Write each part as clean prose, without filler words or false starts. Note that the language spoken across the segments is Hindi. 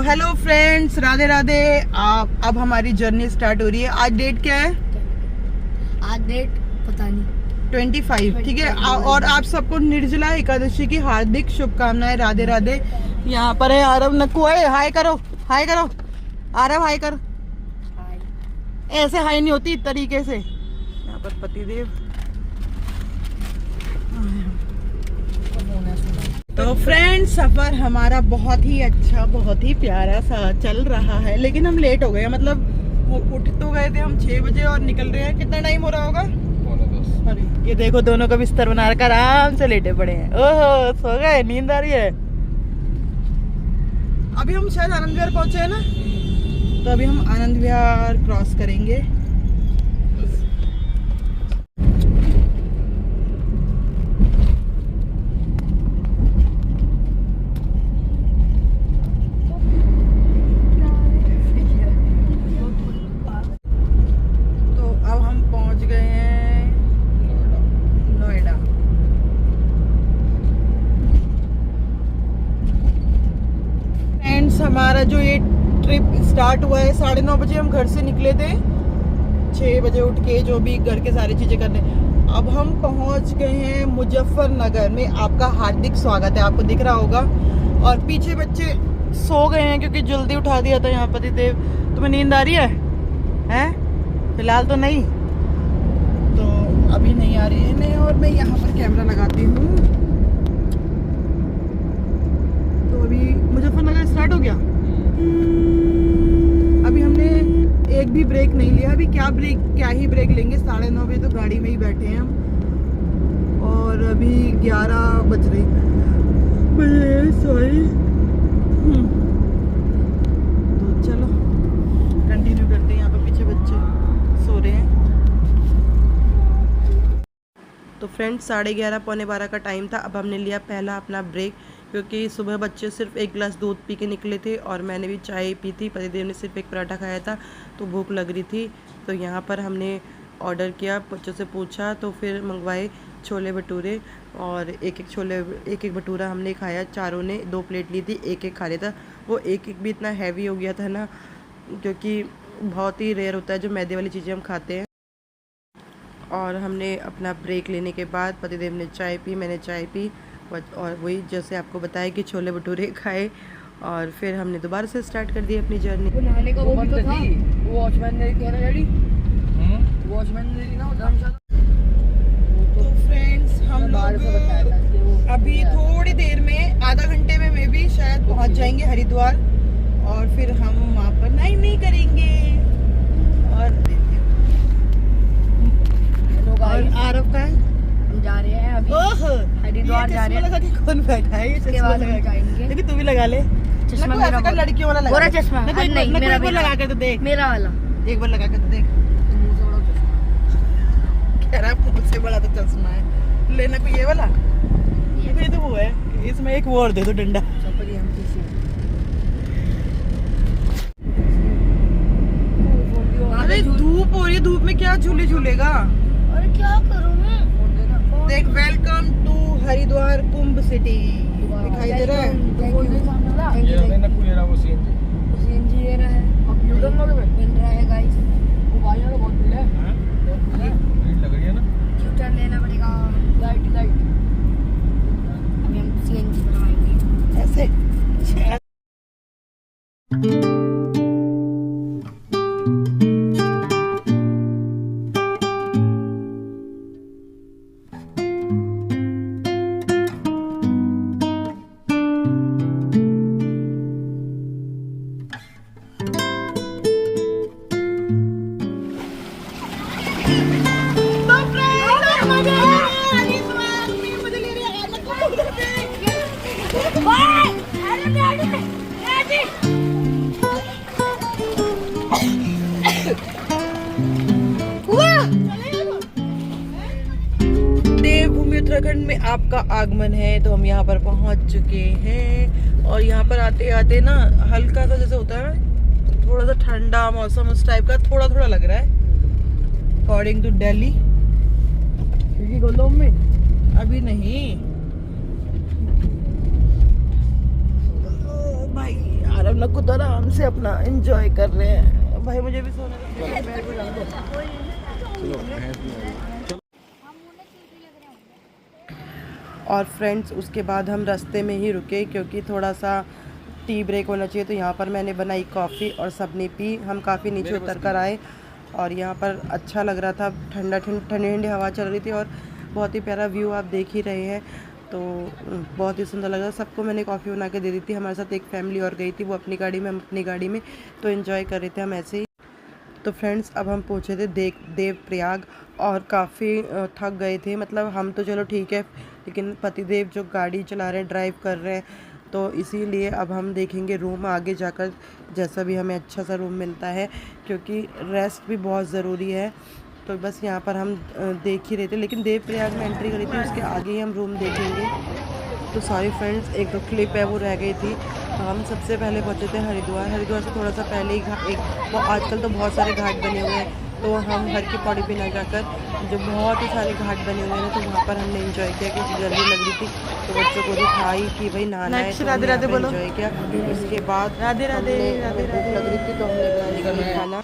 Hello friends, Radhe Radhe. अब हमारी जर्नी स्टार्ट हो रही है। आज डेट क्या है? आज डेट पता नहीं, 25, ठीक है। और आप सबको निर्जला एकादशी की हार्दिक शुभकामनाएं। राधे राधे। यहाँ पर है आरव नक्कू। हाय करो, हाय करो आरव, हाय कर। ऐसे हाय नहीं होती, तरीके से। यहाँ पर पतिदेव। तो फ्रेंड्स, सफर हमारा बहुत ही अच्छा, बहुत ही प्यारा सा चल रहा है। लेकिन हम लेट हो गए, मतलब वो उठ तो गए थे हम 6 बजे और निकल रहे हैं। कितना टाइम हो रहा होगा? 9:10। अरे ये देखो, दोनों का बिस्तर बना रखा, आराम से लेटे पड़े हैं। ओहो, सो गए, नींद आ रही है। अभी हम शायद आनंद विहार पहुंचे हैं ना, तो अभी हम आनंद विहार क्रॉस करेंगे। हमारा जो ये ट्रिप स्टार्ट हुआ है, 9:30 बजे हम घर से निकले थे। 6 बजे उठ के जो भी घर के सारी चीजें करने। अब हम पहुंच गए हैं मुजफ्फरनगर में। आपका हार्दिक स्वागत है। आपको दिख रहा होगा। और पीछे बच्चे सो गए हैं क्योंकि जल्दी उठा दिया था यहाँ पतिदेव। तुम्हें नींद आ रही है? हैं? फिलहाल तो नहीं, तो अभी नहीं आ रही है। नहीं, और मैं यहाँ पर कैमरा लगाती हूँ। तो अभी मुजफ्फरनगर स्टार्ट हो गया। अभी हमने एक भी ब्रेक नहीं लिया। अभी क्या ही ब्रेक लेंगे। 9:30 बजे तो गाड़ी में ही बैठे हैं हम। और अभी 11 बज रही है। सॉरी। तो चलो कंटिन्यू करते हैं। यहाँ पर पीछे बच्चे सो रहे हैं। तो फ्रेंड्स, 11:30 पौने 12 का टाइम था। अब हमने लिया पहला अपना ब्रेक, क्योंकि सुबह बच्चे सिर्फ 1 गिलास दूध पी के निकले थे और मैंने भी चाय पी थी। पतिदेव ने सिर्फ एक पराठा खाया था, तो भूख लग रही थी। तो यहाँ पर हमने ऑर्डर किया, बच्चों से पूछा, तो फिर मंगवाए छोले भटूरे। और एक एक भटूरा हमने खाया। चारों ने 2 प्लेट ली थी, एक खा लिया था। वो एक भी इतना हैवी हो गया था ना, क्योंकि बहुत ही रेयर होता है जो मैदे वाली चीज़ें हम खाते हैं। और हमने अपना ब्रेक लेने के बाद पतिदेव ने चाय पी, मैंने चाय पी, और वही जैसे आपको बताया कि छोले भटूरे खाए। और फिर हमने दोबारा से स्टार्ट कर दी अपनी जर्नी। वो नहाने का वो भी तो था, वो वॉचमैन ने कहा ना डैडी, वॉचमैन ने ना धर्मशाला। तो फ्रेंड्स, हम लोग अभी थोड़ी देर में, आधा घंटे में मे भी शायद पहुंच जाएंगे हरिद्वार। और फिर हम वहाँ पर नहीं करेंगे। और आरव का है, जा रहे हैं अभी हरिद्वार जा रहे हैं। लगा के कौन बैठा है? ये चश्मा लगा के देखिए, तू भी लगा ले चश्मा। मेरा वाला लड़कियों वाला लगा, चश्मा नहीं, मेरा भी लगा के तो देख, मेरा वाला एक बार लगा के तो देख। कह रहा है मुझसे बड़ा तो चश्मा है। लेना कोई ये वाला, ये तो वो है। इसमें एक वो और दे दो, डंडा। अरे धूप हो रही है, धूप में क्या झूले झूलेगा? अरे क्या करूं मैं? देख, welcome to Haridwar Kumbh city दिखाई दे रहा है। सीएनजी ले रहा है, अब यूटर्न मिल रहा है गाइस। वो गाड़ियां तो बहुत भीड़ है, भीड़ लग रही है ना। यूटर्न लेना पड़ेगा। लाइट अभी हम सीएनजी बनाएंगे ऐसे। देवभूमि उत्तराखंड में आपका आगमन है। तो हम यहाँ पर पहुँच चुके हैं। और यहाँ पर आते आते ना हल्का सा जैसे होता है, थोड़ा सा ठंडा मौसम उस टाइप का थोड़ा थोड़ा लग रहा है अकॉर्डिंग टू दिल्ली। अभी नहीं भाई, और हम लोग खुद आराम से अपना एंजॉय कर रहे हैं। भाई मुझे भी सोना और फ्रेंड्स उसके बाद हम रास्ते में ही रुके क्योंकि थोड़ा सा टी ब्रेक होना चाहिए। तो यहाँ पर मैंने बनाई कॉफ़ी और सबने पी। हम काफ़ी नीचे उतर कर आए और यहाँ पर अच्छा लग रहा था, ठंडी ठंडी हवा चल रही थी और बहुत ही प्यारा व्यू आप देख ही रहे हैं। तो बहुत ही सुंदर लग रहा था। सबको मैंने कॉफ़ी बना के दे दी थी। हमारे साथ एक फैमिली और गई थी, वो अपनी गाड़ी में, हम अपनी गाड़ी में। तो एंजॉय कर रहे थे हम ऐसे ही। तो फ्रेंड्स अब हम पहुँचे थे देवप्रयाग और काफ़ी थक गए थे। मतलब हम तो चलो ठीक है, लेकिन पतिदेव जो गाड़ी चला रहे हैं, ड्राइव कर रहे हैं, तो इसीलिए अब हम देखेंगे रूम आगे जाकर, जैसा भी हमें अच्छा सा रूम मिलता है, क्योंकि रेस्ट भी बहुत ज़रूरी है। तो बस यहाँ पर हम देख ही रहे थे, लेकिन देवप्रयाग में एंट्री करी थी, उसके आगे ही हम रूम देखेंगे। तो सॉरी फ्रेंड्स, एक तो क्लिप है वो रह गई थी। तो हम सबसे पहले पहुँचे थे हरिद्वार से थोड़ा सा पहले ही वो आजकल तो बहुत सारे घाट बने हुए हैं, तो हम हर की पौड़ी पे ना जाकर जो बहुत ही सारे घाट बने हुए हैं, तो वहाँ पर हमने एंजॉय किया क्योंकि गर्मी लग रही थी। तो बच्चों को भी था ही कि भाई नहाना है, तो राधे राधे बोलो, एंजॉय किया। उसके बाद राधे राधे राधे भूख लग रही थी, तो हमने बना लिया खाना।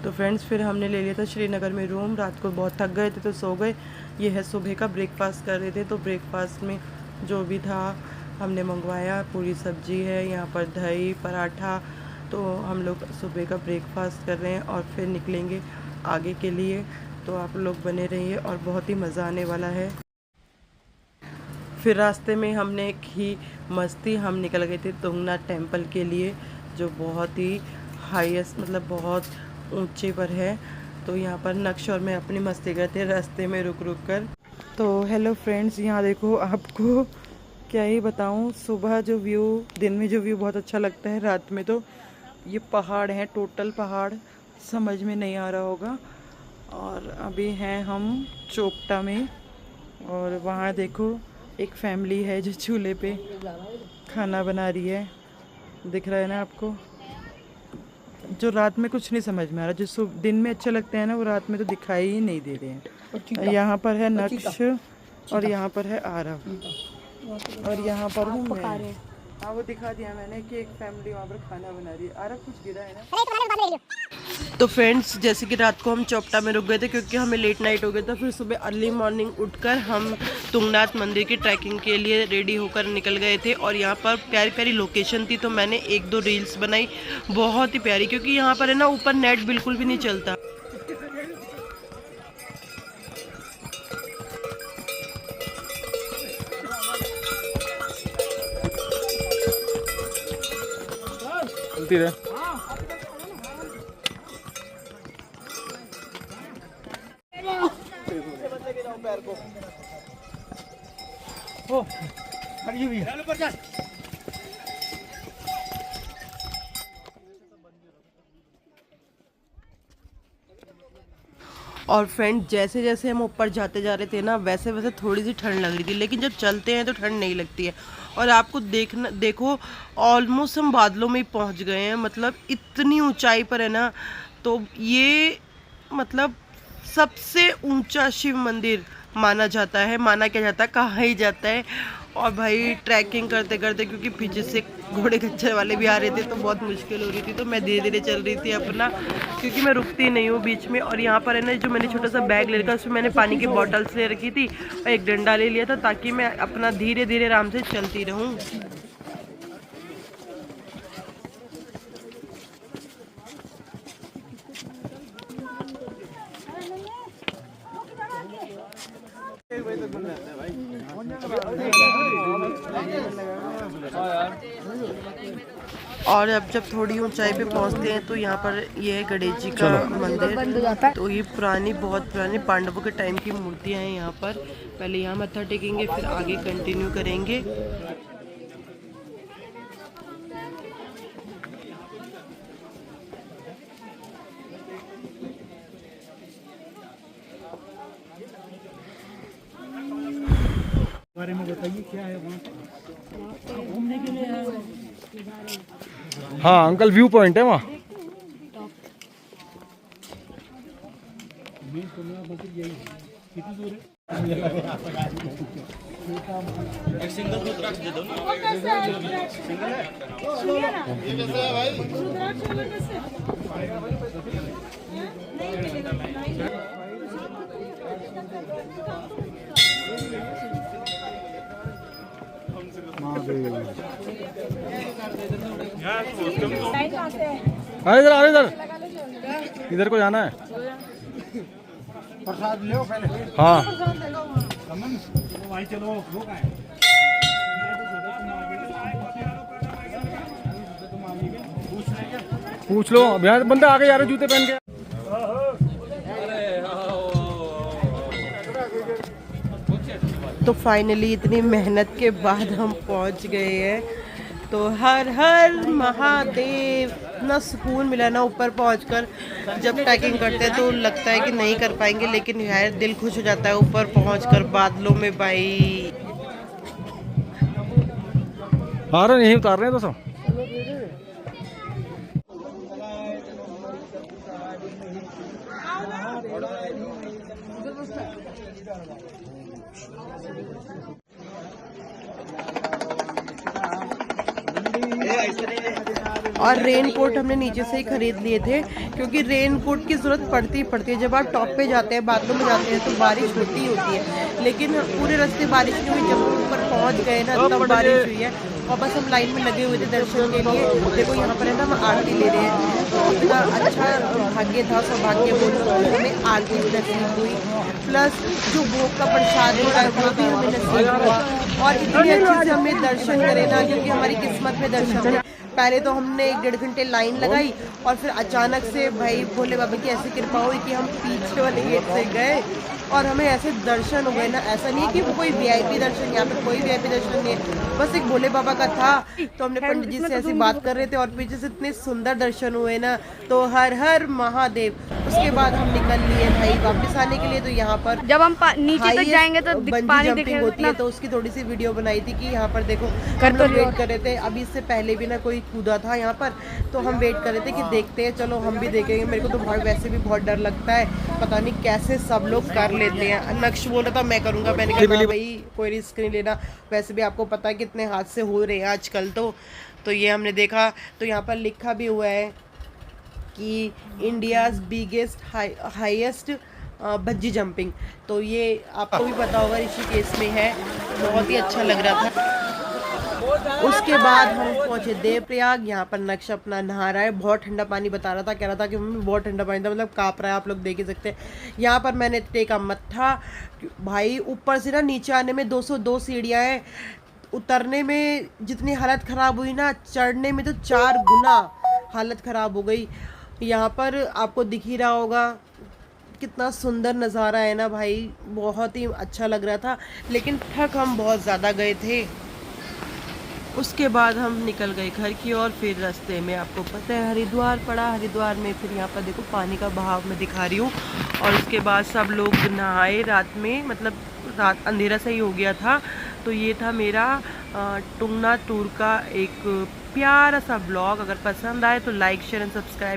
तो फ्रेंड्स फिर हमने ले लिया था श्रीनगर में रूम। रात को बहुत थक गए थे तो सो गए। ये है सुबह का ब्रेकफास्ट कर रहे थे, तो ब्रेकफास्ट में जो भी था हमने मंगवाया। पूरी सब्जी है, यहाँ पर दही पराठा। तो हम लोग सुबह का ब्रेकफास्ट कर रहे हैं और फिर निकलेंगे आगे के लिए। तो आप लोग बने रहिए और बहुत ही मज़ा आने वाला है। फिर रास्ते में हमने की मस्ती, हम निकल गए थे तुंगनाथ टेम्पल के लिए, जो बहुत ही हाईएस्ट मतलब बहुत ऊंचे पर है। तो यहाँ पर नक्श और मैं अपनी मस्ती करते रास्ते में रुक कर। तो हेलो फ्रेंड्स, यहाँ देखो, आपको क्या ही बताऊँ, सुबह जो व्यू, दिन में जो व्यू बहुत अच्छा लगता है, रात में तो ये पहाड़ हैं, टोटल पहाड़ समझ में नहीं आ रहा होगा। और अभी हैं हम चोपटा में और वहाँ देखो एक फैमिली है जो चूल्हे पे खाना बना रही है, दिख रहा है ना आपको। जो रात में कुछ नहीं समझ में आ रहा, जो दिन में अच्छे लगते हैं ना, वो रात में तो दिखाई ही नहीं दे रहे हैं। यहाँ पर है नक्श और यहाँ पर है आरव और यहाँ पर हूँ मैं। हाँ वो दिखा दिया मैंने कि एक फैमिली वहाँ पर खाना बना रही है। आरव कुछ गिरा है ना। तो फ्रेंड्स जैसे कि रात को हम चोपटा में रुक गए थे क्योंकि हमें लेट नाइट हो गया था। फिर सुबह अर्ली मॉर्निंग उठकर हम तुंगनाथ मंदिर की ट्रैकिंग के लिए रेडी होकर निकल गए थे। और यहाँ पर प्यारी प्यारी लोकेशन थी, तो मैंने 1-2 रील्स बनाई, बहुत ही प्यारी, क्योंकि यहाँ पर है ना ऊपर नेट बिल्कुल भी नहीं चलता। चलती रहे। और फ्रेंड जैसे जैसे हम ऊपर जाते जा रहे थे ना, वैसे वैसे थोड़ी सी ठंड लग रही थी, लेकिन जब चलते हैं तो ठंड नहीं लगती है। और आपको देखो ऑलमोस्ट हम बादलों में ही पहुंच गए हैं, मतलब इतनी ऊंचाई पर है ना। तो ये मतलब सबसे ऊंचा शिव मंदिर माना जाता है, माना क्या जाता है, कहा ही जाता है। और भाई ट्रैकिंग करते करते, क्योंकि पीछे से घोड़े खच्चर वाले भी आ रहे थे, तो बहुत मुश्किल हो रही थी। तो मैं धीरे धीरे चल रही थी अपना, क्योंकि मैं रुकती नहीं हूँ बीच में। और यहाँ पर है ना, जो मैंने छोटा सा बैग ले रखा, उसमें मैंने पानी की बॉटल्स ले रखी थी और एक डंडा ले लिया था, ताकि मैं अपना धीरे धीरे आराम से चलती रहूँ। और अब जब थोड़ी ऊंचाई पे पहुंचते हैं तो यहाँ पर ये है गणेश जी का मंदिर। तो ये पुरानी, बहुत पुरानी पांडवों के टाइम की मूर्तियाँ हैं यहाँ पर। पहले यहाँ मत्था टेकेंगे, फिर आगे कंटिन्यू करेंगे। बारे में बताइए क्या है वहाँ घूमने के लिए? हाँ अंकल, व्यू पॉइंट है वहाँ। यही कितनी दूर है? इधर आ इधर इधर को जाना है। प्रसाद ले पहले। हाँ भाई चलो पूछ लो। अब यहाँ बंदा आगे जा रहे जूते पहन के। तो फाइनली इतनी मेहनत के बाद हम पहुंच गए हैं। तो हर हर महादेव, इतना सुकून मिला ना ऊपर पहुंचकर। जब ट्रैकिंग करते हैं तो लगता है कि नहीं कर पाएंगे, लेकिन यार दिल खुश हो जाता है ऊपर पहुंचकर बादलों में। भाई आ रहे नहीं उतार रहे हैं तो सब। और रेन कोट हमने नीचे से ही खरीद लिए थे, क्योंकि रेन कोट की ज़रूरत पड़ती है। जब आप टॉप पे जाते हैं, बादलों में जाते हैं, तो बारिश होती है, लेकिन पूरे रास्ते बारिश नहीं हुई। जब हम ऊपर पहुंच गए ना तब बारिश हुई है। और बस हम लाइन में लगे हुए थे दर्शन के लिए। देखो यहाँ पर है ना, हम आरती ले रहे हैं। तो इतना अच्छा भाग्य था, सौभाग्य बोल सकते हैं, हमें आरती भी नसीब हुई, प्लस जो भोग का प्रसाद होता है वो भी हमें नसीब हुआ। और इतनी अच्छे से हमने दर्शन करे ना, क्योंकि हमारी किस्मत में दर्शन थे। पहले तो हमने 1.5 घंटे लाइन लगाई, और फिर अचानक से भाई भोले बाबा की ऐसी कृपा हुई कि हम पीछे वाले गेट से गए और हमें ऐसे दर्शन हो गए ना। ऐसा नहीं है कि वो कोई वीआईपी दर्शन, यहाँ पे कोई वीआईपी दर्शन नहीं है, बस एक भोले बाबा का था। तो हमने पंडित जी से ऐसी बात कर रहे थे और पीछे से इतने सुंदर दर्शन हुए ना। तो हर हर महादेव। उसके बाद हम निकल लिए भाई वापस आने के लिए। तो यहाँ पर जब हम नीचे तक जाएंगे तो पानी जंपिंग होती है, तो उसकी थोड़ी सी वीडियो बनाई थी कि यहाँ पर देखो कर तो वेट कर रहे थे। अभी इससे पहले भी ना कोई कूदा था यहाँ पर, तो हम वेट कर रहे थे कि देखते हैं, चलो हम भी देखेंगे। मेरे को तो बहुत वैसे भी बहुत डर लगता है, पता नहीं कैसे सब लोग कर लेते हैं। नक्श बोल रहा था मैं करूँगा, मैंने कहा भाई कोई रिस्क नहीं लेना। वैसे भी आपको पता है कितने हादसे हो रहे हैं आजकल। तो ये हमने देखा। तो यहाँ पर लिखा भी हुआ है कि India's biggest highest bungee jumping. तो ये आपको भी पता होगा, ऋषिकेश में है। बहुत ही अच्छा लग रहा था। उसके बाद हम पहुंचे देवप्रयाग। यहाँ पर नक्श अपना नहा रहा है, बहुत ठंडा पानी बता रहा था, कह रहा था कि मम्मी बहुत ठंडा पानी था, मतलब काँप रहा है, आप लोग देख ही सकते हैं। यहाँ पर मैंने टेका मत्था। भाई ऊपर से ना नीचे आने में 202 सीढ़ियाँ हैं, उतरने में जितनी हालत ख़राब हुई ना, चढ़ने में तो 4 गुना हालत ख़राब हो गई। यहाँ पर आपको दिख ही रहा होगा कितना सुंदर नज़ारा है ना भाई, बहुत ही अच्छा लग रहा था, लेकिन थक हम बहुत ज़्यादा गए थे। उसके बाद हम निकल गए घर की ओर। फिर रास्ते में आपको पता है हरिद्वार पड़ा। हरिद्वार में फिर यहाँ पर देखो पानी का बहाव मैं दिखा रही हूँ। और उसके बाद सब लोग नहाए रात में, मतलब रात अंधेरा सा ही हो गया था। तो ये था मेरा टुंगनाथ टूर का एक प्यारा सा ब्लॉग। अगर पसंद आए तो लाइक शेयर एंड सब्सक्राइब